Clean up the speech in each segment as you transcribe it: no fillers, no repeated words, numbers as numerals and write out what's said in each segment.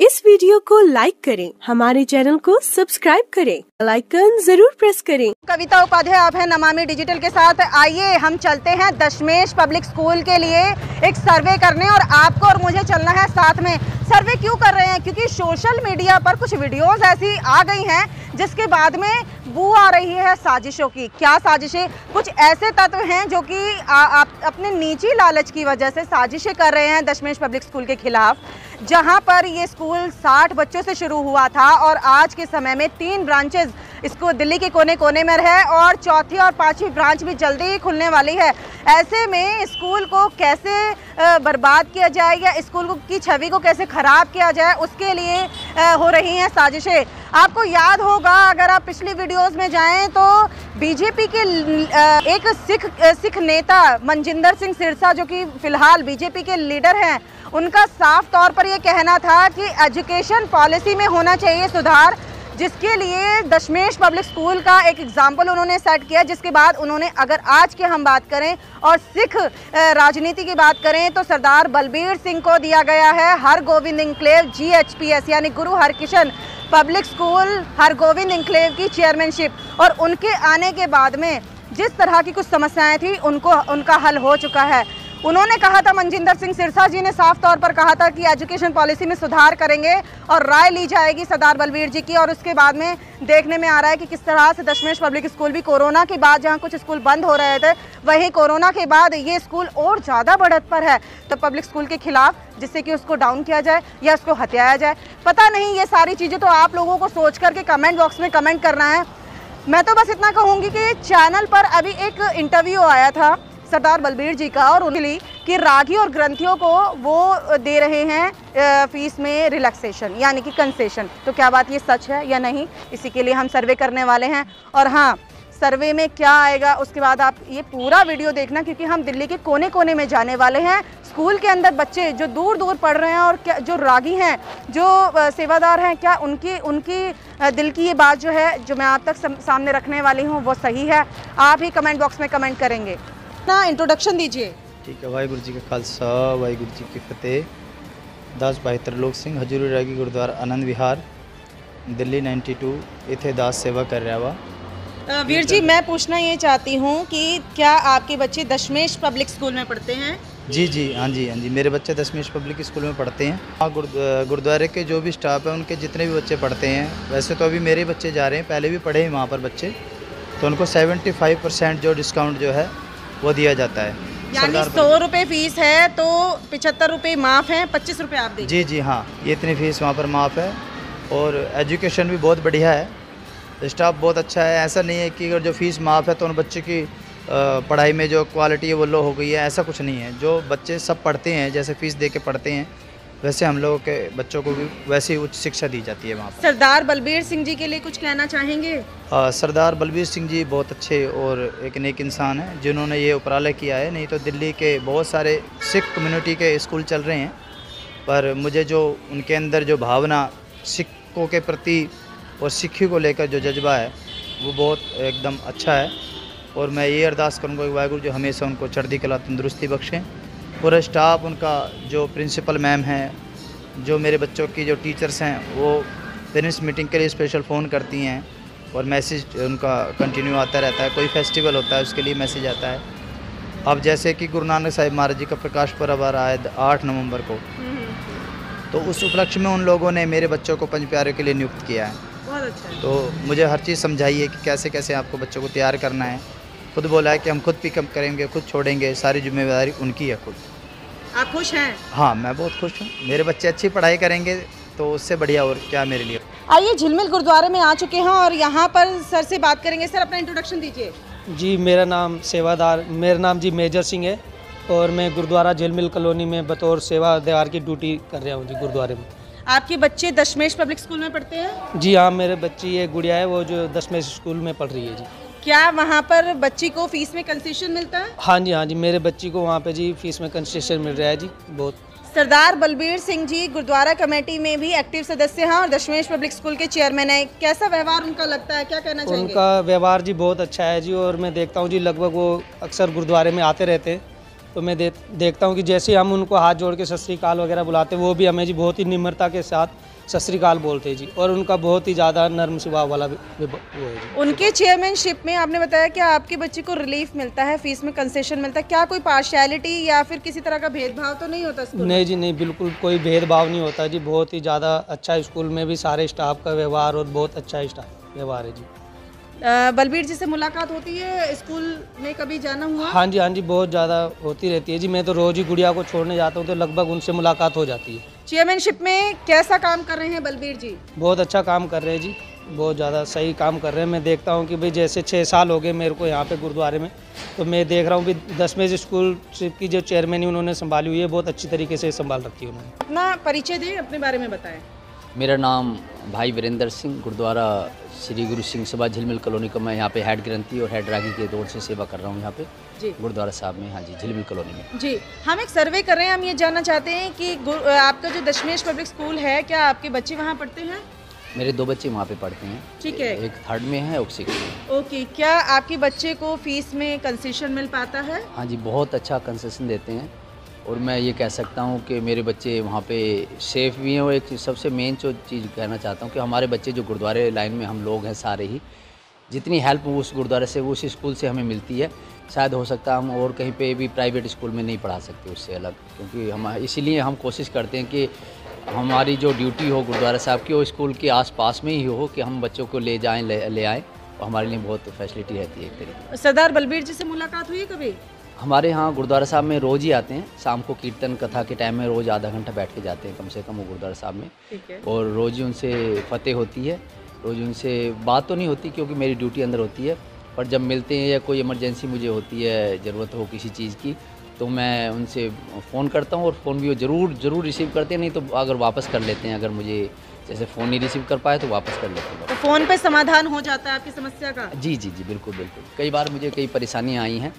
इस वीडियो को लाइक करें, हमारे चैनल को सब्सक्राइब करें, बेल आइकन जरूर प्रेस करें। कविता उपाध्याय, आप हैं नमामि डिजिटल के साथ। आइए हम चलते हैं दशमेश पब्लिक स्कूल के लिए एक सर्वे करने, और आपको और मुझे चलना है साथ में। सर्वे क्यों कर रहे हैं? क्योंकि सोशल मीडिया पर कुछ वीडियोस ऐसी आ गई हैं जिसके बाद में बू आ रही है साजिशों की। क्या साजिशें? कुछ ऐसे तत्व हैं जो कि अपने निजी लालच की वजह से साजिशें कर रहे हैं दशमेश पब्लिक स्कूल के खिलाफ, जहां पर ये स्कूल 60 बच्चों से शुरू हुआ था और आज के समय में 3 ब्रांचेस इसको दिल्ली के कोने कोने में है और चौथी और 5वीं ब्रांच भी जल्दी ही खुलने वाली है। ऐसे में स्कूल को कैसे बर्बाद किया जाए या स्कूल की छवि को कैसे ख़राब किया जाए, उसके लिए हो रही हैं साजिशें। आपको याद होगा, अगर आप पिछली वीडियोस में जाएं तो बीजेपी के एक सिख नेता मनजिंदर सिंह सिरसा, जो कि फ़िलहाल बीजेपी के लीडर हैं, उनका साफ तौर पर यह कहना था कि एजुकेशन पॉलिसी में होना चाहिए सुधार, जिसके लिए दशमेश पब्लिक स्कूल का एक एग्जाम्पल उन्होंने सेट किया। जिसके बाद उन्होंने, अगर आज की हम बात करें और सिख राजनीति की बात करें, तो सरदार बलबीर सिंह को दिया गया है हरगोविंद इंक्लेव GHPS यानी Guru Harkishan public school Hargovind enclave की चेयरमैनशिप। और उनके आने के बाद में जिस तरह की कुछ समस्याएं थी उनका हल हो चुका है। उन्होंने कहा था, मनजिंदर सिंह सिरसा जी ने साफ तौर पर कहा था कि एजुकेशन पॉलिसी में सुधार करेंगे और राय ली जाएगी सरदार बलबीर जी की। और उसके बाद में देखने में आ रहा है कि किस तरह से दशमेश पब्लिक स्कूल भी कोरोना के बाद, जहां कुछ स्कूल बंद हो रहे थे, वहीं कोरोना के बाद ये स्कूल और ज़्यादा बढ़त पर है। तो पब्लिक स्कूल के खिलाफ, जिससे कि उसको डाउन किया जाए या उसको हत्याया जाए, पता नहीं। ये सारी चीज़ें तो आप लोगों को सोच करके कमेंट बॉक्स में कमेंट करना है। मैं तो बस इतना कहूँगी कि चैनल पर अभी एक इंटरव्यू आया था सरदार बलबीर जी का, और उन्होंने कि रागी और ग्रंथियों को वो दे रहे हैं फीस में रिलैक्सेशन यानी कि कंसेशन। तो क्या बात ये सच है या नहीं, इसी के लिए हम सर्वे करने वाले हैं। और हाँ, सर्वे में क्या आएगा उसके बाद आप ये पूरा वीडियो देखना, क्योंकि हम दिल्ली के कोने कोने में जाने वाले हैं। स्कूल के अंदर बच्चे जो दूर दूर पढ़ रहे हैं और क्या जो रागी हैं, जो सेवादार हैं, क्या उनकी दिल की ये बात जो है, जो मैं आप तक सामने रखने वाली हूँ, वो सही है? आप ही कमेंट बॉक्स में कमेंट करेंगे ना। इंट्रोडक्शन दीजिए। ठीक है। वाहिगुरु जी का खालसा, वाहिगुरु जी की फतेह। दास भाई त्रिलोक सिंह, हजूरी रागी गुरुद्वारा आनंद विहार, दिल्ली 92 इथे दास सेवा कर रहा वा। वीर जी, मैं पूछना ये चाहती हूँ कि क्या आपके बच्चे दशमेश पब्लिक स्कूल में पढ़ते हैं? जी, हाँ जी, मेरे बच्चे दशमेश पब्लिक स्कूल में पढ़ते हैं। हाँ, गुरुद्वारे के जो भी स्टाफ है, उनके जितने भी बच्चे पढ़ते हैं, वैसे तो अभी मेरे बच्चे जा रहे हैं, पहले भी पढ़े हैं वहाँ पर बच्चे, तो उनको 75% जो डिस्काउंट जो है वो दिया जाता है। यानी 100 रुपये फीस है तो 75 रुपये माफ़ हैं, 25 रुपये आप देंगे? जी, हाँ, ये इतनी फ़ीस वहाँ पर माफ़ है। और एजुकेशन भी बहुत बढ़िया है, स्टाफ बहुत अच्छा है। ऐसा नहीं है कि अगर जो फ़ीस माफ़ है तो उन बच्चे की पढ़ाई में जो क्वालिटी है वो लो हो गई है, ऐसा कुछ नहीं है। जो बच्चे सब पढ़ते हैं, जैसे फ़ीस दे के पढ़ते हैं, वैसे हम लोगों के बच्चों को भी वैसी उच्च शिक्षा दी जाती है वहाँ पर। सरदार बलबीर सिंह जी के लिए कुछ कहना चाहेंगे? सरदार बलबीर सिंह जी बहुत अच्छे और एक नेक इंसान हैं, जिन्होंने ये उपरालय किया है। नहीं तो दिल्ली के बहुत सारे सिख कम्युनिटी के स्कूल चल रहे हैं, पर मुझे जो उनके अंदर जो भावना सिखों के प्रति और सिक्खी को लेकर जो जज्बा है, वो बहुत एकदम अच्छा है। और मैं ये अरदास करूँगा कि वाहिगुरू जो हमेशा उनको चढ़ती कला तंदुरुस्ती बख्शें। पूरा स्टाफ, उनका जो प्रिंसिपल मैम हैं, जो मेरे बच्चों की जो टीचर्स हैं, वो पेरेंट्स मीटिंग के लिए स्पेशल फ़ोन करती हैं और मैसेज उनका कंटिन्यू आता रहता है। कोई फेस्टिवल होता है उसके लिए मैसेज आता है। अब जैसे कि गुरु नानक साहिब महाराज जी का प्रकाश पर्व आ रहा है 8 नवंबर को, तो उस उपलक्ष्य में उन लोगों ने मेरे बच्चों को पंच प्यारों के लिए नियुक्त किया है। बहुत अच्छा। तो मुझे हर चीज़ समझाइए कि कैसे कैसे आपको बच्चों को तैयार करना है। खुद बोला है कि हम खुद पिकअप करेंगे, खुद छोड़ेंगे, सारी जिम्मेदारी उनकी है खुद। आप खुश हैं? हाँ, मैं बहुत खुश हूँ। मेरे बच्चे अच्छी पढ़ाई करेंगे तो उससे बढ़िया और क्या मेरे लिए। आइए, झिलमिल गुरुद्वारे में आ चुके हैं और यहाँ पर सर से बात करेंगे। सर, अपना इंट्रोडक्शन दीजिए। जी, मेरा नाम जी मेजर सिंह है और मैं गुरुद्वारा झिलमिल कॉलोनी में बतौर सेवादार की ड्यूटी कर रहा हूँ जी गुरुद्वारे में। आपके बच्चे दशमेश पब्लिक स्कूल में पढ़ते हैं? जी हाँ, मेरे बच्ची ये गुड़िया है, वो जो दशमेश स्कूल में पढ़ रही है जी। क्या वहाँ पर बच्ची को फीस में कंसेशन मिलता है? हाँ जी, मेरे बच्ची को वहाँ पे जी फीस में कंसेशन मिल रहा है जी बहुत। सरदार बलबीर सिंह जी गुरुद्वारा कमेटी में भी एक्टिव सदस्य हैं और दशमेश पब्लिक स्कूल के चेयरमैन हैं। कैसा व्यवहार उनका लगता है, क्या कहना चाहेंगे? उनका व्यवहार जी बहुत अच्छा है जी, और मैं देखता हूँ जी लगभग वो अक्सर गुरुद्वारे में आते रहते हैं तो मैं देखता हूँ कि जैसे हम उनको हाथ जोड़ के सत श्री अकाल वगैरह बुलाते हैं, वो भी हमें जी बहुत ही निम्रता के साथ सत श्री अकाल बोलते हैं जी। और उनका बहुत ही ज़्यादा नर्म स्वभाव वाला वो है जी। उनके चेयरमैनशिप में आपने बताया कि आपके बच्चे को रिलीफ मिलता है, फीस में कंसेशन मिलता है, क्या कोई पार्शियलिटी या फिर किसी तरह का भेदभाव तो नहीं होता स्कूल में? नहीं जी नहीं, बिल्कुल कोई भेदभाव नहीं होता जी। बहुत ही ज़्यादा अच्छा स्कूल में भी सारे स्टाफ का व्यवहार और बहुत अच्छा स्टाफ व्यवहार है जी। बलबीर जी से मुलाकात होती है स्कूल में, कभी जाना हुआ? हाँ जी, बहुत ज़्यादा होती रहती है जी। मैं तो रोज़ ही गुड़िया को छोड़ने जाता हूँ तो लगभग उनसे मुलाकात हो जाती है। चेयरमैनशिप में कैसा काम कर रहे हैं बलबीर जी? बहुत अच्छा काम कर रहे हैं जी, बहुत ज़्यादा सही काम कर रहे हैं। मैं देखता हूँ कि भाई जैसे 6 साल हो गए मेरे को यहाँ पे गुरुद्वारे में, तो मैं देख रहा हूँ कि 10वें स्कूल की जो चेयरमैन उन्होंने संभाली हुई है, बहुत अच्छी तरीके से संभाल रखी है उन्होंने। अपना परिचय दें, अपने बारे में बताएं। मेरा नाम भाई वीरेंद्र सिंह, गुरुद्वारा श्री गुरु सिंह सभा झिलमिल कॉलोनी का मैं यहाँ पे हेड ग्रंथी और हेड रागी के दौर से सेवा कर रहा हूँ यहाँ पे जी गुरुद्वारा साहब में। हाँ जी, झिलमिल कॉलोनी में। जी, हम एक सर्वे कर रहे हैं। हम ये जानना चाहते हैं कि आपका जो दशमेश पब्लिक स्कूल है, क्या आपके बच्चे वहाँ पढ़ते हैं? मेरे 2 बच्चे वहाँ पे पढ़ते हैं। ठीक है। एक 3rd में है और 6th में। ओके, क्या आपके बच्चे को फीस में कंसेशन मिल पाता है? हाँ जी, बहुत अच्छा कंसेशन देते हैं और मैं ये कह सकता हूँ कि मेरे बच्चे वहाँ पे सेफ़ भी हैं। और एक सबसे मेन जो चीज़ कहना चाहता हूँ कि हमारे बच्चे जो गुरुद्वारे लाइन में हम लोग हैं सारे ही, जितनी हेल्प उस गुरुद्वारे से उस स्कूल से हमें मिलती है, शायद हो सकता है हम और कहीं पे भी प्राइवेट स्कूल में नहीं पढ़ा सकते उससे अलग। क्योंकि हम इसीलिए हम कोशिश करते हैं कि हमारी जो ड्यूटी हो गुरुद्वारा साहब की वो स्कूल के आसपास में ही हो, कि हम बच्चों को ले जाएं ले आएँ, और हमारे लिए बहुत फैसिलिटी रहती है एक तरीके। सरदार बलबीर जी से मुलाकात हुई कभी? हमारे यहाँ गुरुद्वारा साहब में रोज़ ही आते हैं, शाम को कीर्तन कथा के टाइम में रोज़ आधा घंटा बैठ के जाते हैं कम से कम वो गुरुद्वारा साहब में। ठीक है। और रोज़ ही उनसे फतेह होती है, रोज़ उनसे बात तो नहीं होती क्योंकि मेरी ड्यूटी अंदर होती है, पर जब मिलते हैं या कोई इमरजेंसी मुझे होती है, ज़रूरत हो किसी चीज़ की, तो मैं उनसे फ़ोन करता हूँ और फ़ोन भी वो ज़रूर रिसीव करते हैं। नहीं तो अगर वापस कर लेते हैं, अगर मुझे जैसे फ़ोन नहीं रिसीव कर पाए तो वापस कर लेते हैं। तो फ़ोन पे समाधान हो जाता है आपकी समस्या का? जी बिल्कुल। कई बार मुझे कई परेशानियाँ आई हैं,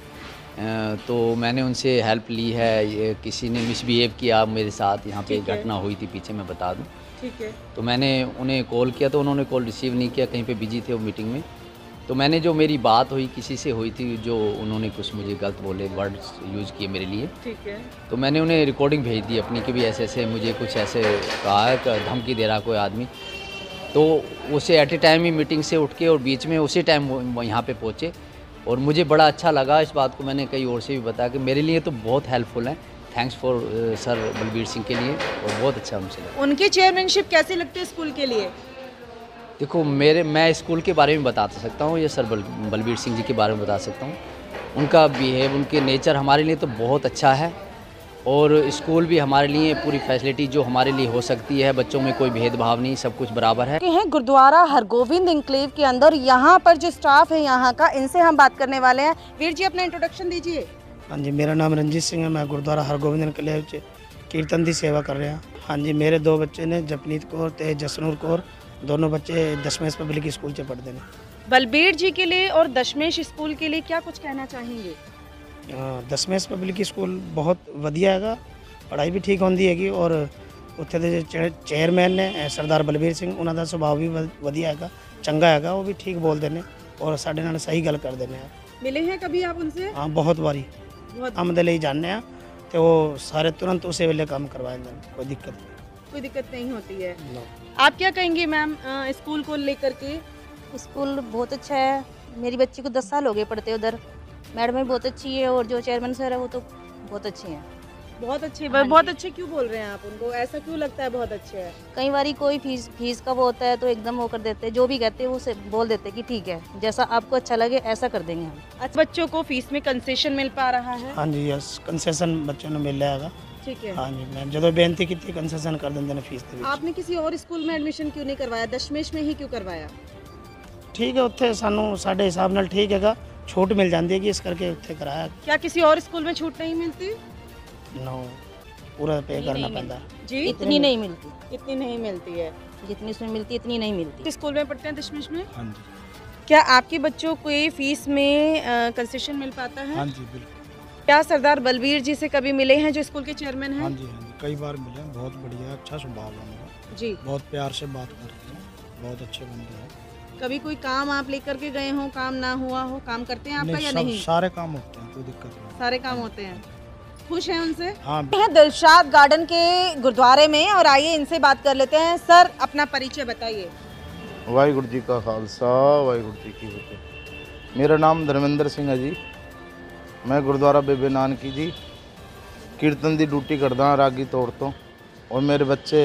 तो मैंने उनसे हेल्प ली है। ये किसी ने मिसबिहेव किया मेरे साथ, यहाँ पे घटना हुई थी पीछे, मैं बता दूं। ठीक है। तो मैंने उन्हें कॉल किया तो उन्होंने कॉल रिसीव नहीं किया, कहीं पे बिजी थे वो मीटिंग में। तो मैंने जो मेरी बात हुई किसी से हुई थी, जो उन्होंने कुछ मुझे गलत बोले, वर्ड्स यूज़ किए मेरे लिए, ठीक है। तो मैंने उन्हें रिकॉर्डिंग भेज दी अपनी कि भी ऐसे मुझे कुछ ऐसे कहा है, धमकी दे रहा कोई आदमी। तो उसे एट ए टाइम ही मीटिंग से उठ के और बीच में उसी टाइम वो यहाँ पे पहुँचे और मुझे बड़ा अच्छा लगा। इस बात को मैंने कई और से भी बताया कि मेरे लिए तो बहुत हेल्पफुल है। Thanks for sir Balbir Singh के लिए, और बहुत अच्छा उनसे लगा। उनकी चेयरमैनशिप कैसी लगती है स्कूल के लिए? देखो मैं स्कूल के बारे में बता सकता हूँ या सर बलबीर सिंह जी के बारे में बता सकता हूँ। उनका बिहेव, उनके नेचर हमारे लिए तो बहुत अच्छा है, और स्कूल भी हमारे लिए पूरी फैसिलिटी जो हमारे लिए हो सकती है, बच्चों में कोई भेदभाव नहीं, सब कुछ बराबर है। हैं गुरुद्वारा हरगोविंद इंक्लेव के अंदर, यहाँ पर जो स्टाफ है यहाँ का, इनसे हम बात करने वाले हैं। वीर जी अपना इंट्रोडक्शन दीजिए। हाँ जी, मेरा नाम रंजीत सिंह है, मैं गुरुद्वारा हरगोविंद इंक्लेव च कीर्तन की सेवा कर रहा। हाँ जी, मेरे 2 बच्चे ने, जपनीत कौर ते जसनूर कौर, दोनों बच्चे दशमेश पब्लिक स्कूल से पढ़ते हैं। बलबीर जी के लिए और दशमेश स्कूल के लिए क्या कुछ कहना चाहेंगे? दशमेश पब्लिक स्कूल बहुत वधिया है, पढ़ाई भी ठीक होती हैगी, और उत्थे दे चेयरमैन ने सरदार बलबीर सिंह, उन्हों का सुभाव भी वधिया है, चंगा है, वो भी ठीक बोलते हैं और साढ़े नाल सही गल करते हैं। मिले हैं कभी आप उनसे? हाँ, बहुत बारी काम दे लिए जाने, तो वो सारे तुरंत उस वेले काम करवा दें, कोई दिक्कत नहीं होती है। आप क्या कहेंगे मैम स्कूल को लेकर के? स्कूल बहुत अच्छा है, मेरी बच्ची को 10 साल हो गए पढ़ते उधर, मैडम भी बहुत अच्छी है, और जो चेयरमैन सर है वो तो बहुत अच्छे हैं। बहुत अच्छे? बहुत अच्छे क्यों बोल रहे हैं आप उनको? ऐसा क्यों लगता है बहुत अच्छे हैं? कई बारी कोई फीस का वो होता है तो एकदम वो कर देते हैं, जो भी कहते हैं वो से बोल देते हैं कि ठीक है, जैसा आपको अच्छा लगे ऐसा कर देंगे हम। अच्छा, बच्चों को फीस में कंसेशन मिल पा रहा है? हाँ जी, यस, कंसेशन बच्चों को मिल रहा है। ठीक है। हाँ जी, मैं जो बेनती की थी कंसेशन कर देंगे ना फीस दे। आपने किसी और स्कूल में एडमिशन क्यों नहीं करवाया, दशमेश में ही क्यों करवाया? ठीक है, उत्थे सानू साडे हिसाब नाल ठीक हैगा, छूट मिल जाती है कि इस करके उत्थे कराया। क्या किसी और स्कूल में छूट नहीं मिलती? नो, पूरा पे करना पैंदा जी। इतनी नहीं मिलती, इतनी नहीं मिलती है जितनी उसमें मिलती इतनी नहीं मिलती। स्कूल में पढ़ते हैं दशमेश में? हाँ जी। क्या आपके बच्चों को फीस में कंसेशन मिल पाता है? हाँ जी, बिल्कुल। क्या सरदार बलबीर जी से कभी मिले हैं जो स्कूल के चेयरमैन हैं? हाँ जी, कई बार मिले, बहुत बढ़िया, अच्छा स्वभाव है उनका जी, बहुत प्यार से बात करते हैं, बहुत अच्छे बंदे हैं। कभी कोई काम आप लेकर के गए हो, काम ना हुआ हो, काम करते हैं आपका या नहीं? सारे काम होते हैं, कोई दिक्कत नहीं। सारे काम होते हैं। खुश हैं उनसे? हाँ। हैं दिलशाद गार्डन के गुरुद्वारे में और आइए इनसे बात कर लेते हैं। सर अपना परिचय बताइए। वाहिगुरु जी का खालसा वाहिगुरु जी की फतेह। मेरा नाम धर्मेंद्र सिंह है जी। मैं गुरुद्वारा बेबे नानकी जी कीर्तन की ड्यूटी करदा रागी तौर तो। और मेरे बच्चे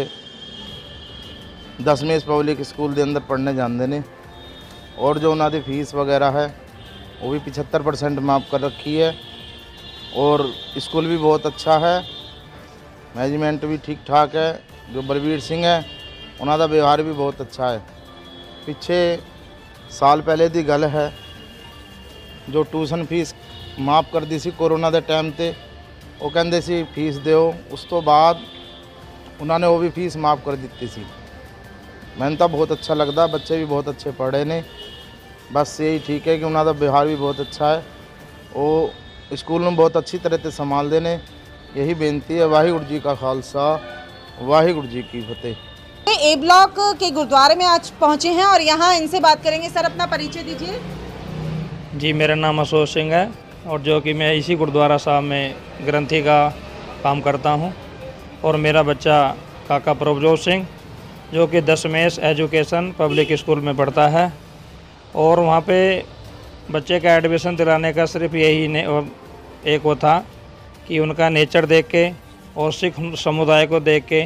10वीं पब्लिक स्कूल के अंदर पढ़ने जाते हैं और जो उन्होंने फीस वगैरह है वो भी 75% माफ़ कर रखी है। और स्कूल भी बहुत अच्छा है, मैनेजमेंट भी ठीक ठाक है। जो बलबीर सिंह है उन्होंने व्यवहार भी बहुत अच्छा है। पिछे साल पहले की गल है जो ट्यूशन फीस माफ़ कर दी सी कोरोना के टाइम पे, वो कहते सी फीस दो, उस तो बाद उन्होंने वो भी फीस माफ़ कर दी सी। मैंने तो बहुत अच्छा लगता, बच्चे भी बहुत अच्छे पढ़े ने। बस यही ठीक है कि उन्होंने व्यवहार भी बहुत अच्छा है, वो स्कूल में बहुत अच्छी तरह से संभालते हैं। यही बेनती है। वाहिगुरु जी का खालसा वाहिगुरु जी की फतेह। ए ब्लॉक के गुरुद्वारे में आज पहुंचे हैं और यहाँ इनसे बात करेंगे। सर अपना परिचय दीजिए। जी, मेरा नाम अशोक सिंह है और जो कि मैं इसी गुरुद्वारा साहब में ग्रंथी का काम करता हूं। और मेरा बच्चा काका प्रभजोत सिंह जो कि दशमेश एजुकेशन पब्लिक स्कूल में पढ़ता है। और वहाँ पे बच्चे का एडमिशन दिलाने का सिर्फ यही एक वो था कि उनका नेचर देख के और सिख समुदाय को देख के,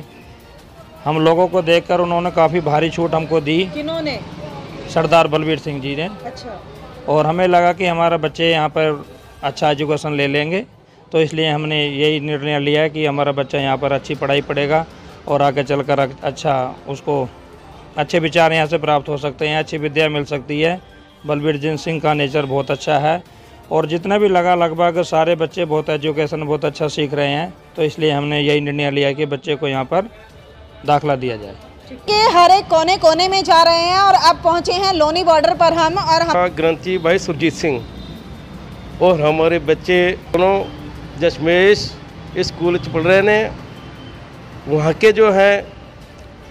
हम लोगों को देखकर उन्होंने काफ़ी भारी छूट हमको दी। किन्होंने? सरदार बलबीर सिंह जी ने। अच्छा। और हमें लगा कि हमारा बच्चे यहाँ पर अच्छा एजुकेशन ले लेंगे, तो इसलिए हमने यही निर्णय लिया कि हमारा बच्चा यहाँ पर अच्छी पढ़ाई पढ़ेगा और आगे चलकर अच्छा उसको अच्छे विचार यहाँ से प्राप्त हो सकते हैं, अच्छी विद्या मिल सकती है। बलबीर सिंह का नेचर बहुत अच्छा है और जितने भी लगभग सारे बच्चे बहुत एजुकेशन बहुत अच्छा सीख रहे हैं, तो इसलिए हमने यही निर्णय लिया कि बच्चे को यहाँ पर दाखिला दिया जाए। के हर एक कोने कोने में जा रहे हैं और अब पहुंचे हैं लोनी बॉर्डर पर हम ग्रंथी भाई सुरजीत सिंह और हमारे बच्चे दोनों दशमेश स्कूल पढ़ रहे हैं। वहाँ के जो हैं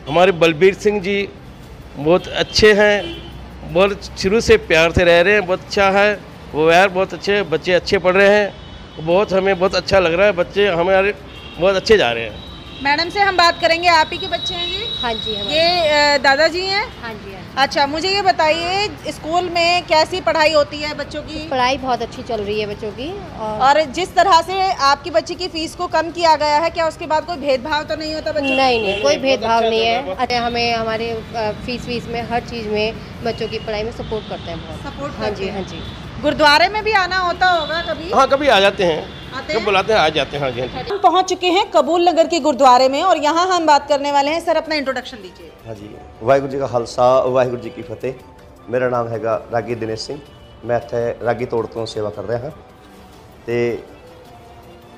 हमारे बलबीर सिंह जी बहुत अच्छे हैं, बहुत शुरू से प्यार से रह रहे हैं, बहुत अच्छा है वो यार, बहुत अच्छे बच्चे अच्छे पढ़ रहे हैं। बहुत हमें बहुत अच्छा लग रहा है, बच्चे हमारे बहुत अच्छे जा रहे हैं। मैडम से हम बात करेंगे। आप ही के बच्चे हैं जी? हाँ जी। ये दादाजी हैं? हाँ जी। अच्छा, मुझे ये बताइए स्कूल में कैसी पढ़ाई होती है बच्चों की? पढ़ाई बहुत अच्छी चल रही है बच्चों की। और जिस तरह से आपकी बच्ची की फीस को कम किया गया है, क्या उसके बाद कोई भेदभाव तो नहीं होता बच्चों? नहीं, कोई भेदभाव नहीं है। हमें हमारे फीस में हर चीज़ में बच्चों की पढ़ाई में सपोर्ट करते हैं बहुत। सपोर्ट? हाँ जी, हाँ जी। गुरुद्वारे में भी आना होता होगा कभी? हाँ, कभी आ जाते हैं, जब बुलाते हैं आ जाते हैं। हाँ जी। हम पहुंच चुके हैं कबूल नगर के गुरुद्वारे में और यहाँ हम बात करने वाले हैं। सर अपना इंट्रोडक्शन दीजिए। हाँ जी। वाहिगुरु जी का खालसा वाहिगुरु जी की फतेह। मेरा नाम हैगा रागी दिनेश सिंह। मैं ਇੱਥੇ ਰਾਗੀ ਤੋੜ ਤੋਂ ਸੇਵਾ ਕਰ ਰਿਹਾ ਹਾਂ ਤੇ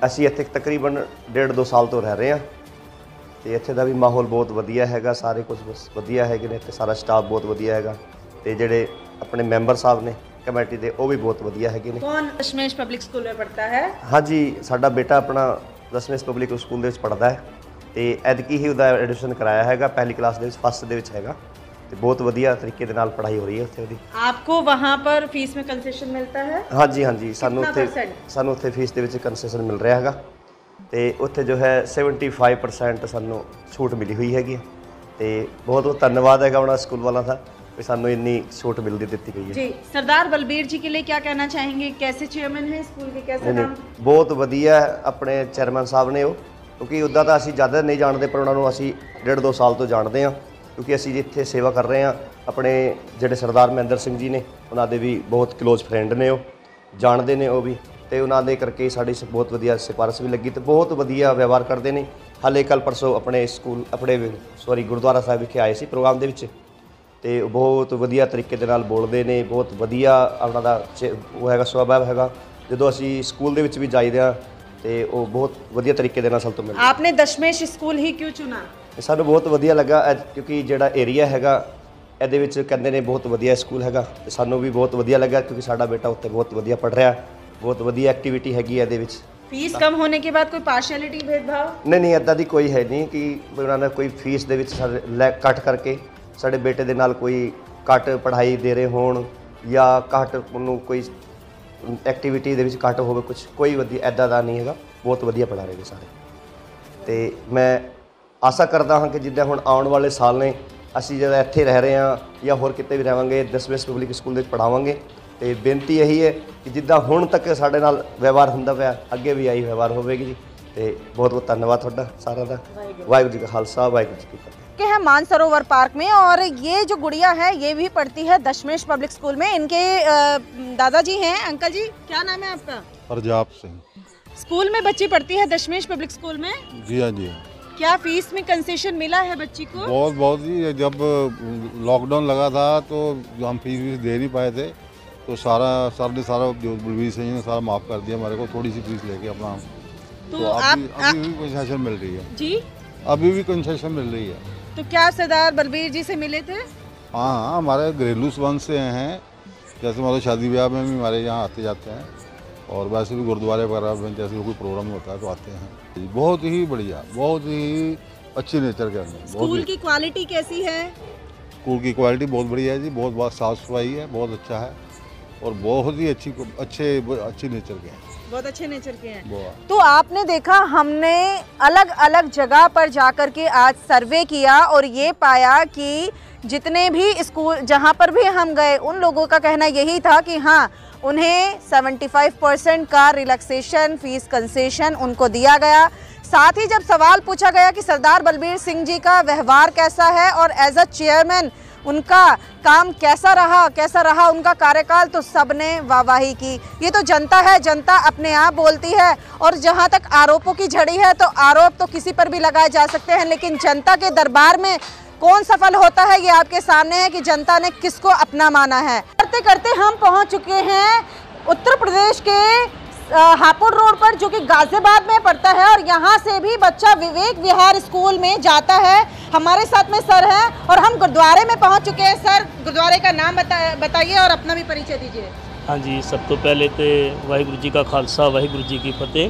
ਅਸੀਂ ਇੱਥੇ ਤਕਰੀਬਨ 1.5-2 ਸਾਲ ਤੋਂ ਰਹਿ ਰਹੇ ਹਾਂ ਤੇ ਇੱਥੇ ਦਾ ਵੀ ਮਾਹੌਲ ਬਹੁਤ ਵਧੀਆ ਹੈਗਾ, ਸਾਰੇ ਕੁਝ ਵਧੀਆ ਹੈਗੇ ਨੇ, ਇੱਥੇ ਸਾਰਾ ਸਟਾਫ ਬਹੁਤ ਵਧੀਆ ਹੈਗਾ ਤੇ ਜਿਹੜੇ ਆਪਣੇ ਮੈਂਬਰ ਸਾਹਿਬ ਨੇ ਕਮੇਟੀ ਦੇ ਉਹ ਵੀ ਬਹੁਤ ਵਧੀਆ ਹੈਗੇ ਨੇ। ਕੌਣ ਦਸ਼ਮੇਸ਼ ਪਬਲਿਕ ਸਕੂਲ में पढ़ता है? हाँ जी, ਸਾਡਾ ਬੇਟਾ ਆਪਣਾ ਦਸ਼ਮੇਸ਼ ਪਬਲਿਕ ਸਕੂਲ ਦੇ ਵਿੱਚ ਪੜ੍ਹਦਾ ਹੈ ਤੇ ਐਤਕੀ ਹੀ ਉਹਦਾ ਐਡਮਿਸ਼ਨ ਕਰਾਇਆ ਹੈਗਾ, ਪਹਿਲੀ ਕਲਾਸ ਦੇ ਵਿੱਚ ਫਸਟ ਦੇ ਵਿੱਚ ਹੈਗਾ ਤੇ ਬਹੁਤ ਵਧੀਆ ਤਰੀਕੇ ਦੇ ਨਾਲ ਪੜ੍ਹਾਈ ਹੋ ਰਹੀ ਹੈ ਉੱਥੇ ਉਹਦੀ। आपको वहाँ पर फीस में कंसेशन मिलता है? ਹਾਂਜੀ ਹਾਂਜੀ, ਸਾਨੂੰ ਉੱਥੇ ਫੀਸ ਦੇ ਵਿੱਚ ਕੰਸੈਸ਼ਨ ਮਿਲ ਰਿਹਾ ਹੈਗਾ ਤੇ ਉੱਥੇ ਜੋ ਹੈ 75% ਸਾਨੂੰ ਛੂਟ ਮਿਲੀ ਹੋਈ ਹੈਗੀ ਤੇ ਬਹੁਤ ਬਹੁਤ ਧੰਨਵਾਦ ਹੈਗਾ ਉਹਨਾਂ ਸਕੂਲ ਵਾਲਾ ਦਾ ਵੀ ਸਾਨੂੰ ਇੰਨੀ ਛੂਟ ਮਿਲਦੀ ਦਿੱਤੀ ਗਈ ਹੈ जी। सरदार बलबीर जी के लिए क्या कहना चाहेंगे? कैसे चेयरमैन है स्कूल के? कैसे नाम? ਬਹੁਤ ਵਧੀਆ ਆਪਣੇ ਚੇਅਰਮੈਨ ਸਾਹਿਬ ਨੇ ਉਹ, ਕਿਉਂਕਿ ਉੱਦਾਂ ਤਾਂ ਅਸੀਂ ਜ਼ਿਆਦਾ ਨਹੀਂ ਜਾਣਦੇ ਪਰ ਉਹਨਾਂ ਨੂੰ ਅਸੀਂ 1.5-2 ਸਾਲ ਤੋਂ ਜਾਣਦੇ ਹਾਂ ਕਿਉਂਕਿ ਅਸੀਂ ਜਿੱਥੇ ਸੇਵਾ ਕਰ ਰਹੇ ਹਾਂ। ਆਪਣੇ ਜਿਹੜੇ ਸਰਦਾਰ ਮਹਿੰਦਰ ਸਿੰਘ ਜੀ ਨੇ ਉਹਨਾਂ ਦੇ ਵੀ ਬਹੁਤ ਕਲੋਜ਼ ਫਰੈਂਡ ਨੇ, ਉਹ ਜਾਣਦੇ ਨੇ ਉਹ ਵੀ ਤੇ ਉਹਨਾਂ ਦੇ ਕਰਕੇ ਸਾਡੀ ਬਹੁਤ ਵਧੀਆ ਸਿਫਾਰਿਸ਼ ਵੀ ਲੱਗੀ ਤੇ ਬਹੁਤ ਵਧੀਆ ਵਿਵਹਾਰ ਕਰਦੇ ਨੇ। ਹਾਲੇ ਕੱਲ ਪਰਸੋਂ ਆਪਣੇ ਸਕੂਲ ਆਪਣੇ ਗੁਰਦੁਆਰਾ ਸਾਹਿਬ ਵਿਖੇ ਆਏ ਸੀ ਪ੍ਰੋਗਰਾਮ ਦੇ ਵਿੱਚ ਤੇ ਬਹੁਤ ਵਧੀਆ ਤਰੀਕੇ ਦੇ ਨਾਲ ਬੋਲਦੇ ਨੇ, ਬਹੁਤ ਵਧੀਆ ਉਹਨਾਂ ਦਾ ਉਹ ਹੈਗਾ ਸੁਭਾਅ ਹੈਗਾ। ਜਦੋਂ ਅਸੀਂ ਸਕੂਲ ਦੇ ਵਿੱਚ ਵੀ ਜਾਈਦੇ ਹਾਂ ਤੇ ਉਹ ਬਹੁਤ ਵਧੀਆ ਤਰੀਕੇ ਦੇ ਨਾਲ ਸਾਨੂੰ ਤੋਂ ਮਿਲਦੇ। आपने दशमेश स्कूल ही क्यों चुना? ਸਾਨੂੰ ਬਹੁਤ ਵਧੀਆ ਲੱਗਾ ਕਿਉਂਕਿ ਜਿਹੜਾ ਏਰੀਆ ਹੈਗਾ ਇਹਦੇ ਵਿੱਚ ਕਹਿੰਦੇ ਨੇ ਬਹੁਤ ਵਧੀਆ ਸਕੂਲ ਹੈਗਾ ਤੇ ਸਾਨੂੰ ਵੀ ਬਹੁਤ ਵਧੀਆ ਲੱਗਾ ਕਿਉਂਕਿ ਸਾਡਾ ਬੇਟਾ ਉੱਥੇ ਬਹੁਤ ਵਧੀਆ ਪੜ੍ਹ ਰਿਹਾ, ਬਹੁਤ ਵਧੀਆ ਐਕਟੀਵਿਟੀ ਹੈਗੀ ਇਹਦੇ ਵਿੱਚ। फीस कम होने के बाद कोई पार्शियलिटी भेदभाव? नहीं ਇੱਦਾਂ ਦੀ ਕੋਈ ਹੈ ਨਹੀਂ ਕਿ ਉਹਨਾਂ ਨੇ ਕੋਈ ਫੀਸ ਦੇ ਵਿੱਚ ਕੱਟ ਕਰਕੇ ਸਾਡੇ ਬੇਟੇ ਦੇ ਨਾਲ ਕੋਈ ਘੱਟ ਪੜ੍ਹਾਈ ਦੇ ਰਹੇ ਹੋਣ ਜਾਂ ਘੱਟ ਉਹਨੂੰ ਕੋਈ ਐਕਟੀਵਿਟੀ ਦੇ ਵਿੱਚ ਘੱਟ ਹੋਵੇ ਕੁਝ, ਕੋਈ ਵਧੀਆ ਇੱਦਾਂ ਦਾ ਨਹੀਂ ਹੈਗਾ। ਬਹੁਤ ਵਧੀਆ ਪੜ੍ਹਾ ਰਹੇ ਨੇ ਸਾਰੇ। ਤੇ ਮੈਂ ਆਸਾ ਕਰਦਾ ਹਾਂ ਕਿ ਜਿੱਦਾਂ ਹੁਣ ਆਉਣ ਵਾਲੇ ਸਾਲ ਨੇ ਅਸੀਂ ਜਦੋਂ ਇੱਥੇ ਰਹਿ ਰਹੇ ਹਾਂ ਜਾਂ ਹੋਰ ਕਿਤੇ ਵੀ ਰਹਾਂਗੇ ਦਸਮੇਸ਼ ਪਬਲਿਕ ਸਕੂਲ ਦੇ ਵਿੱਚ ਪੜ੍ਹਾਵਾਂਗੇ। ਤੇ ਬੇਨਤੀ ਇਹੀ ਹੈ ਕਿ ਜਿੱਦਾਂ ਹੁਣ ਤੱਕ ਸਾਡੇ ਨਾਲ ਵਿਵਹਾਰ ਹੁੰਦਾ ਪਿਆ ਅੱਗੇ ਵੀ ਆਹੀ ਵਿਵਹਾਰ ਹੋਵੇਗੀ ਜੀ। ਤੇ ਬਹੁਤ ਬਹੁਤ ਧੰਨਵਾਦ ਤੁਹਾਡਾ सारा का। वाहिगुरू जी का खालसा वाहिगुरू जी की फतेह। के हैं मानसरोवर पार्क में और ये जो गुड़िया है ये भी पढ़ती है दशमेश पब्लिक स्कूल में। इनके दादाजी हैं। अंकल जी क्या नाम है आपका? प्रजाप सिंह। स्कूल में बच्ची पढ़ती है दशमेश पब्लिक स्कूल में? जी हाँ जी। क्या फीस में कंसेशन मिला है बच्ची को? बहुत जी। जब लॉकडाउन लगा था तो हम फीस दे नहीं पाए थे तो सर ने सारा जो बलबीर सिंह ने सारा माफ़ कर दिया हमारे को, थोड़ी सी फीस लेके अपना। तो अभी भी कंसेशन मिल रही है जी। अभी भी कंसेशन मिल रही है। तो क्या सरदार बलबीर जी से मिले थे? हाँ, हमारे घरेलू संबंध से हैं। जैसे हमारे शादी ब्याह में भी हमारे यहाँ आते जाते हैं और वैसे भी गुरुद्वारे वगैरह में जैसे कोई प्रोग्राम होता है तो आते हैं। बहुत ही बढ़िया, बहुत ही अच्छी नेचर के अंदर। स्कूल की क्वालिटी कैसी है? स्कूल की क्वालिटी बहुत बढ़िया है जी। बहुत साफ़ सफाई है, बहुत अच्छा है और बहुत ही अच्छी नेचर के हैं। बहुत अच्छे नेचर के हैं। तो आपने देखा हमने अलग अलग जगह पर जाकर के आज सर्वे किया और ये पाया कि जितने भी स्कूल जहाँ पर भी हम गए उन लोगों का कहना यही था कि हाँ उन्हें 75% का रिलैक्सेशन फीस कंसेशन उनको दिया गया। साथ ही जब सवाल पूछा गया कि सरदार बलबीर सिंह जी का व्यवहार कैसा है और एज अ चेयरमैन उनका काम कैसा रहा उनका कार्यकाल, तो सबने वाहवाही की। ये तो जनता है, जनता अपने आप बोलती है। और जहाँ तक आरोपों की झड़ी है तो आरोप तो किसी पर भी लगाए जा सकते हैं, लेकिन जनता के दरबार में कौन सफल होता है ये आपके सामने है कि जनता ने किसको अपना माना है। करते करते हम पहुँच चुके हैं उत्तर प्रदेश के हापुड़ रोड पर, जो कि गाजियाबाद में पड़ता है और यहाँ से भी बच्चा विवेक विहार स्कूल में जाता है। हमारे साथ में सर हैं और हम गुरुद्वारे में पहुँच चुके हैं। सर गुरुद्वारे का नाम बताइए और अपना भी परिचय दीजिए। हाँ जी, सब तो पहले तो वाहिगुरू जी का खालसा वाहिगुरू जी की फतेह।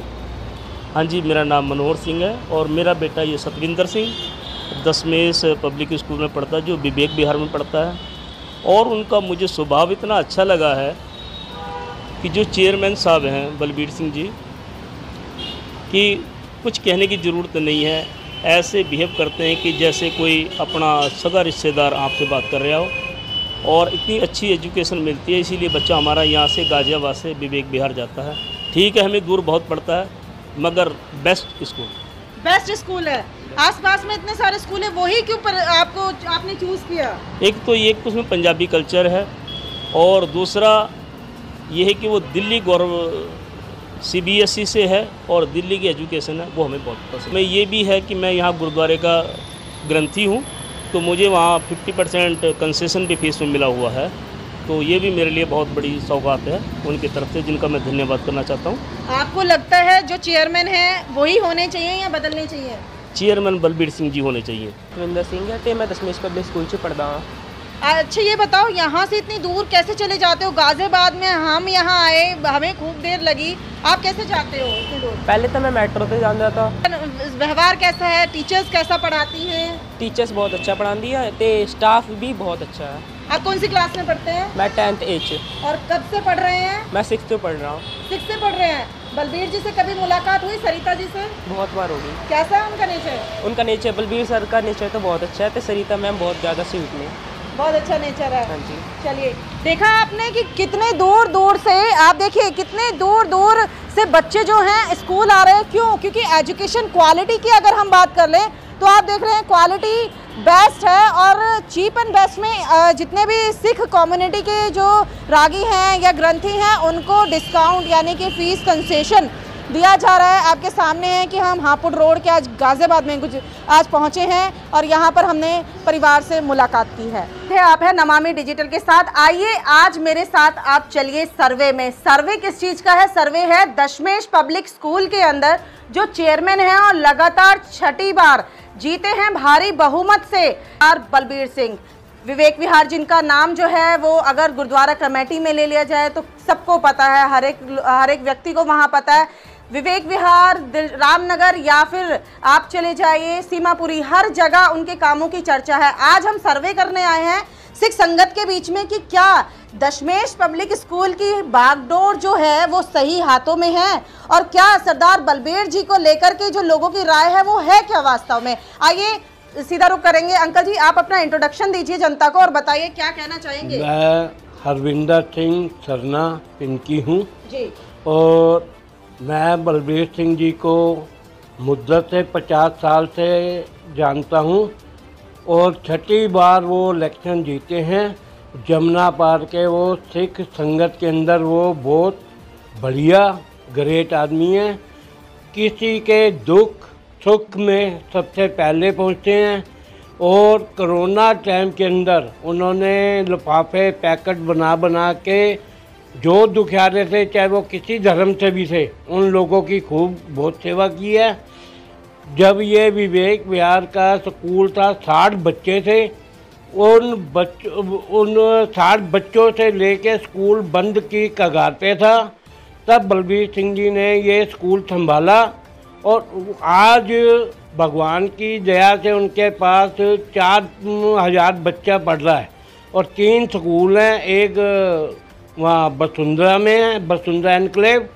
हाँ जी, मेरा नाम मनोहर सिंह है और मेरा बेटा ये सतविंदर सिंह दशमेश पब्लिक स्कूल में पढ़ता है, जो विवेक विहार में पढ़ता है। और उनका मुझे स्वभाव इतना अच्छा लगा है कि जो चेयरमैन साहब हैं बलबीर सिंह जी कि कुछ कहने की ज़रूरत नहीं है। ऐसे बिहेव करते हैं कि जैसे कोई अपना सगा रिश्तेदार आपसे बात कर रहा हो और इतनी अच्छी एजुकेशन मिलती है। इसीलिए बच्चा हमारा यहाँ से गाजियाबाद से विवेक विहार जाता है। ठीक है, हमें दूर बहुत पड़ता है मगर बेस्ट स्कूल है। आसपास में इतने सारे स्कूल है, वही क्यों पर आपने चूज़ किया? एक तो ये उसमें पंजाबी कल्चर है और दूसरा ये है कि वो दिल्ली CBSE से है और दिल्ली की एजुकेशन है वो हमें बहुत पसंद है। ये भी है कि मैं यहाँ गुरुद्वारे का ग्रंथी हूँ तो मुझे वहाँ 50% कंसेशन भी फीस में मिला हुआ है। तो ये भी मेरे लिए बहुत बड़ी सौगात है उनकी तरफ से, जिनका मैं धन्यवाद करना चाहता हूँ। आपको लगता है जो चेयरमैन है वही होने चाहिए या बदलने चाहिए? चेयरमैन बलबीर सिंह जी होने चाहिए। सतविंदर सिंह है तो मैं दशमेश पब्लिक स्कूल से पढ़ता हूँ। अच्छा ये बताओ यहाँ से इतनी दूर कैसे चले जाते हो? गाजियाबाद में हम यहाँ आए, हमें खूब देर लगी, आप कैसे जाते हो इतनी दूर? पहले तो मैं मेट्रो से जान जाता। व्यवहार कैसा है? टीचर्स कैसा पढ़ाती हैं? टीचर्स बहुत अच्छा पढ़ाती है तो स्टाफ भी बहुत अच्छा है। आप कौन सी क्लास में पढ़ते हैं? मैं 10th H। और कब से पढ़ रहे हैं? मैं 6th से पढ़ रहा हूँ। 6th से पढ़ रहे हैं। बलबीर जी से कभी मुलाकात हुई? सरिता जी से? बहुत बार होगी। कैसा है उनका नेचर? उनका नेचर, बलबीर सर का नेचर तो बहुत अच्छा है, तो सरिता मैम बहुत ज़्यादा स्वीट में, बहुत अच्छा नेचर है। हाँ जी। चलिए, देखा आपने कि कितने दूर दूर से, आप देखिए कितने दूर दूर से बच्चे जो हैं स्कूल आ रहे हैं। क्यों? क्योंकि एजुकेशन क्वालिटी की अगर हम बात कर लें तो आप देख रहे हैं क्वालिटी बेस्ट है और चीप एंड बेस्ट में जितने भी सिख कम्युनिटी के जो रागी हैं या ग्रंथी हैं उनको डिस्काउंट यानी कि फीस कंसेशन दिया जा रहा है। आपके सामने है कि हम हापुड़ रोड के आज गाजियाबाद में कुछ आज पहुंचे हैं और यहां पर हमने परिवार से मुलाकात की है। आप है नमामि डिजिटल के साथ। आइए आज मेरे साथ आप चलिए सर्वे में। सर्वे किस चीज़ का है? सर्वे है दशमेश पब्लिक स्कूल के अंदर जो चेयरमैन है और लगातार छठी बार जीते हैं भारी बहुमत से बलबीर सिंह। विवेक विहार जिनका नाम जो है वो अगर गुरुद्वारा कमेटी में ले लिया जाए तो सबको पता है, हर एक व्यक्ति को वहाँ पता है। विवेक विहार, रामनगर या फिर आप चले जाइए सीमापुरी, हर जगह उनके कामों की चर्चा है। आज हम सर्वे करने आए हैं सिख संगत के बीच में कि क्या दशमेश पब्लिक स्कूल की बागडोर जो है वो सही हाथों में है, और क्या सरदार बलबीर जी को लेकर के जो लोगों की राय है वो है क्या वास्तव में? आइए सीधा रुख करेंगे। अंकल जी, आप अपना इंट्रोडक्शन दीजिए जनता को और बताइए क्या कहना चाहेंगे। मैं हरविंदर सिंह सरना पिंकी हूँ जी, और मैं बलबीर सिंह जी को मुद्दत से 50 साल से जानता हूँ, और छठी बार वो इलेक्शन जीते हैं जमुना पार के। वो सिख संगत के अंदर वो बहुत बढ़िया ग्रेट आदमी हैं। किसी के दुख सुख में सबसे पहले पहुँचते हैं, और कोरोना टाइम के अंदर उन्होंने लिफाफे पैकेट बना बना के जो दुखियारे थे, चाहे वो किसी धर्म से भी थे, उन लोगों की खूब बहुत सेवा की है। जब ये विवेक विहार का स्कूल था, 60 बच्चे थे, उन 60 बच्चों से लेके स्कूल बंद की कगार पे था, तब बलबीर सिंह जी ने ये स्कूल संभाला, और आज भगवान की दया से उनके पास 4000 बच्चा पढ़ रहा है, और 3 स्कूल हैं। एक वहाँ वसुंधरा में है, वसुंधरा एनक्लेव,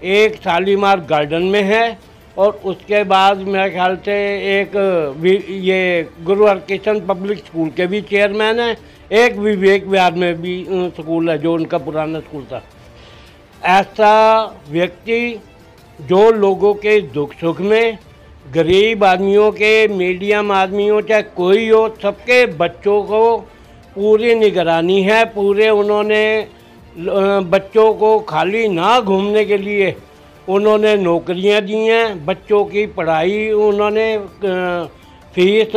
एक शालीमार गार्डन में है, और उसके बाद मेरे ख्याल से एक ये गुरु हरकिशन पब्लिक स्कूल के भी चेयरमैन हैं। एक विवेक विहार में भी स्कूल है जो उनका पुराना स्कूल था। ऐसा व्यक्ति जो लोगों के दुख सुख में, गरीब आदमियों के, मीडियम आदमियों, चाहे कोई हो, सबके बच्चों को पूरी निगरानी है। पूरे उन्होंने बच्चों को खाली ना घूमने के लिए उन्होंने नौकरियां दी हैं, बच्चों की पढ़ाई उन्होंने फीस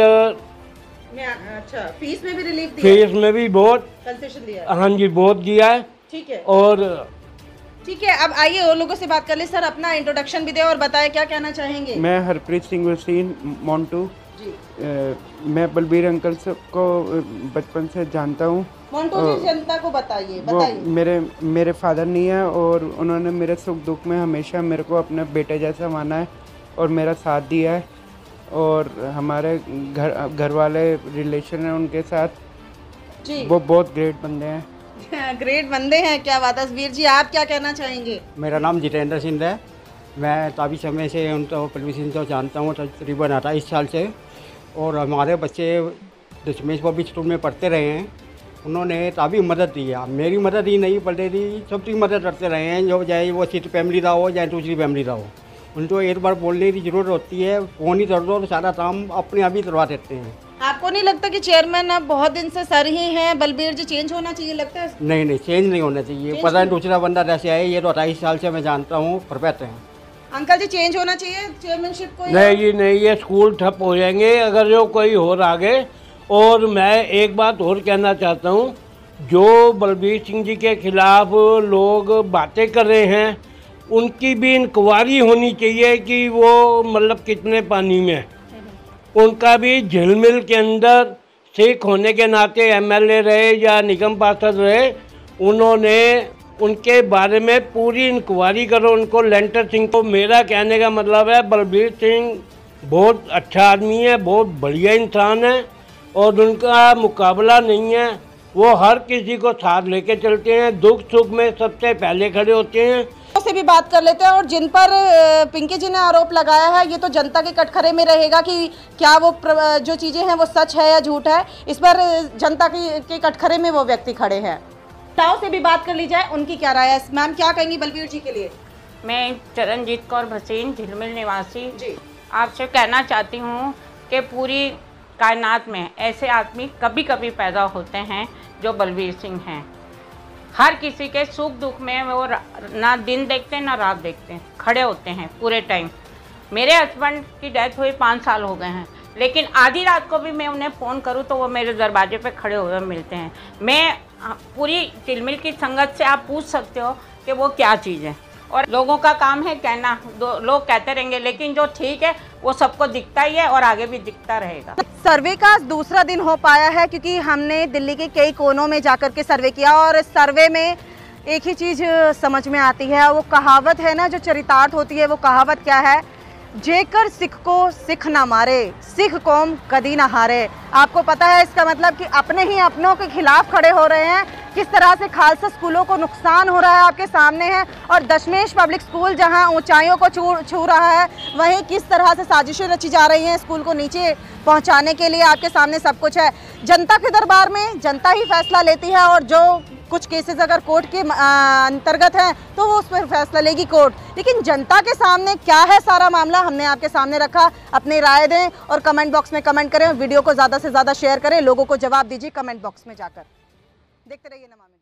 फीस में भी रिलीफ दिया, फीस में भी बहुत कंसेशन दिया। हाँ जी, बहुत दिया है। ठीक है, और ठीक है, अब आइए और लोगों से बात कर ले। सर, अपना इंट्रोडक्शन भी दे और बताएं क्या कहना चाहेंगे। मैं हरप्रीत सिंह वसीन मोन्टू जी। मैं बलबीर अंकल को बचपन से जानता हूँ। मोन्टू जी, जनता को बताइए। वो मेरे फादर नहीं है, और उन्होंने मेरे सुख दुख में हमेशा मेरे को अपने बेटे जैसा माना है और मेरा साथ दिया है, और हमारे घर वाले रिलेशन है उनके साथ जी। वो बहुत ग्रेट बंदे हैं। ग्रेट बंदे हैं, क्या बात है। वीर जी, आप क्या कहना चाहेंगे। मेरा नाम जितेंद्र सिंह है। मैं काफ़ी समय से उनको बलबीर सिंह को जानता हूँ, तकरीबन 28 साल से, और हमारे बच्चे दशमेश पब्लिक स्कूल में पढ़ते रहे हैं। उन्होंने काफ़ी मदद दी है, मेरी मदद ही नहीं पढ़ते थी, सबकी मदद करते रहे हैं, जो चाहे वो सिख फैमिली रहा हो, चाहे दूसरी फैमिली रहा हो। उनको एक बार बोलने की ज़रूरत होती है, फ़ोन ही कर दो तो सारा काम अपने आप ही करवा देते हैं। आपको नहीं लगता कि चेयरमैन अब बहुत दिन से सर ही हैं, बलबीर जी, चेंज होना चाहिए लगता है? नहीं, चेंज नहीं होना चाहिए। पता नहीं दूसरा बंदा कैसे आए, ये तो 28 साल से मैं जानता हूँ, परफेक्ट हैं। अंकल जी, चेंज होना चाहिए चेयरमैनशिप को? नहीं, ये स्कूल ठप हो जाएंगे अगर जो कोई और आगे। और मैं एक बात और कहना चाहता हूँ, जो बलबीर सिंह जी के खिलाफ लोग बातें कर रहे हैं, उनकी भी इंक्वायरी होनी चाहिए कि वो मतलब कितने पानी में। उनका भी झिलमिल के अंदर सिख होने के नाते एमएलए रहे या निगम पार्षद रहे, उन्होंने उनके बारे में पूरी इंक्वायरी करो। उनको लेंटर सिंह को, मेरा कहने का मतलब है बलबीर सिंह बहुत अच्छा आदमी है, बहुत बढ़िया इंसान है, और उनका मुकाबला नहीं है। वो हर किसी को साथ लेके चलते हैं, दुख सुख में सबसे पहले खड़े होते हैं। से भी बात कर लेते हैं, और जिन पर पिंकी जी ने आरोप लगाया है, ये तो जनता के कटघरे में रहेगा कि क्या वो जो चीजें हैं वो सच है या झूठ है। इस पर जनता के कटघरे में वो व्यक्ति खड़े हैं। ताऊ से भी बात कर ली जाए, उनकी क्या राय है। मैम, क्या कहेंगी बलबीर जी के लिए। मैं चरणजीत कौर भसीन, झिलमिल निवासी जी, आपसे कहना चाहती हूँ कि पूरी कायनात में ऐसे आदमी कभी कभी पैदा होते हैं जो बलबीर सिंह हैं। हर किसी के सुख दुख में वो ना दिन देखते हैं ना रात देखते हैं, खड़े होते हैं पूरे टाइम। मेरे हस्बैंड की डेथ हुई 5 साल हो गए हैं, लेकिन आधी रात को भी मैं उन्हें फ़ोन करूं तो वो मेरे दरवाजे पे खड़े हुए मिलते हैं। मैं पूरी तिलमिल की संगत से आप पूछ सकते हो कि वो क्या चीज़ है, और लोगों का काम है कहना, लोग कहते रहेंगे, लेकिन जो ठीक है वो सबको दिखता ही है और आगे भी दिखता रहेगा। सर्वे का दूसरा दिन हो पाया है, क्योंकि हमने दिल्ली के कई कोनों में जाकर के सर्वे किया, और सर्वे में एक ही चीज़ समझ में आती है। वो कहावत है ना, जो चरितार्थ होती है, वो कहावत क्या है, जेकर सिख को सिख ना मारे, सिख कौम कदी ना हारे। आपको पता है इसका मतलब कि अपने ही अपनों के खिलाफ खड़े हो रहे हैं। किस तरह से खालसा स्कूलों को नुकसान हो रहा है आपके सामने है, और दशमेश पब्लिक स्कूल जहां ऊंचाइयों को छू रहा है, वहीं किस तरह से साजिशें रची जा रही हैं स्कूल को नीचे पहुंचाने के लिए। आपके सामने सब कुछ है। जनता के दरबार में जनता ही फैसला लेती है, और जो कुछ केसेस अगर कोर्ट के अंतर्गत हैं तो वो उस पर फैसला लेगी कोर्ट। लेकिन जनता के सामने क्या है सारा मामला, हमने आपके सामने रखा। अपनी राय दें और कमेंट बॉक्स में कमेंट करें, वीडियो को ज़्यादा से ज़्यादा शेयर करें, लोगों को जवाब दीजिए कमेंट बॉक्स में जाकर। देखते रहिए नमामि।